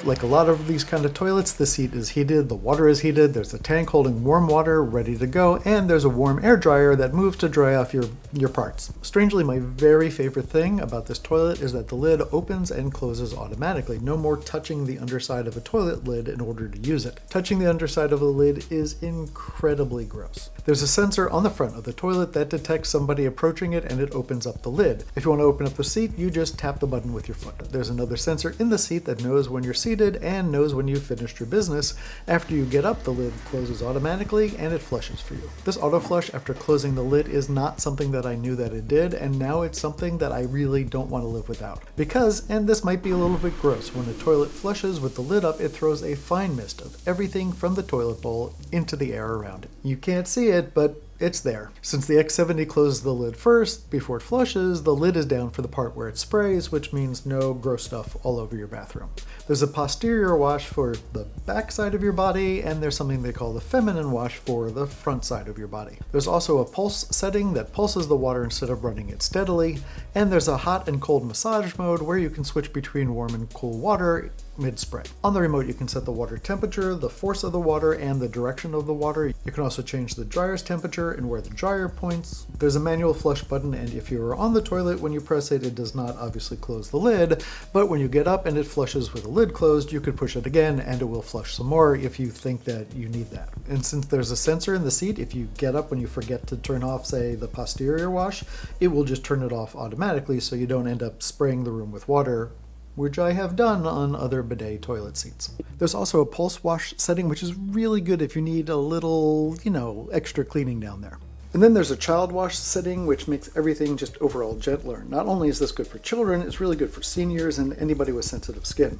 Like a lot of these kind of toilets, the seat is heated, the water is heated, there's a tank holding warm water ready to go, and there's a warm air dryer that moves to dry off your parts. Strangely, my very favorite thing about this toilet is that the lid opens and closes automatically. No more touching the underside of a toilet lid in order to use it. Touching the underside of the lid is incredibly gross. There's a sensor on the front of the toilet that detects somebody approaching it and it opens up the lid. If you want to open up the seat, you just tap the button with your foot. There's another sensor in the seat that knows when you're seated and knows when you've finished your business. After you get up, the lid closes automatically and it flushes for you. This auto flush after closing the lid is not something that I knew that it did, and now it's something that I really don't want to live without. Because, and this might be a little bit gross, when a toilet flushes with the lid up, it throws a fine mist of everything from the toilet bowl into the air around it. You can't see it, but it's there. Since the X70 closes the lid first, before it flushes, the lid is down for the part where it sprays, which means no gross stuff all over your bathroom. There's a posterior wash for the back side of your body, and there's something they call the feminine wash for the front side of your body. There's also a pulse setting that pulses the water instead of running it steadily, and there's a hot and cold massage mode where you can switch between warm and cool water mid-spray. On the remote, you can set the water temperature, the force of the water, and the direction of the water. You can also change the dryer's temperature and where the dryer points. There's a manual flush button, and if you are on the toilet, when you press it, it does not obviously close the lid, but when you get up and it flushes with the lid closed, you could push it again and it will flush some more if you think that you need that. And since there's a sensor in the seat, if you get up when you forget to turn off, say, the posterior wash, it will just turn it off automatically so you don't end up spraying the room with water, which I have done on other bidet toilet seats. There's also a pulse wash setting, which is really good if you need a little, extra cleaning down there. And then there's a child wash setting, which makes everything just overall gentler. Not only is this good for children, it's really good for seniors and anybody with sensitive skin.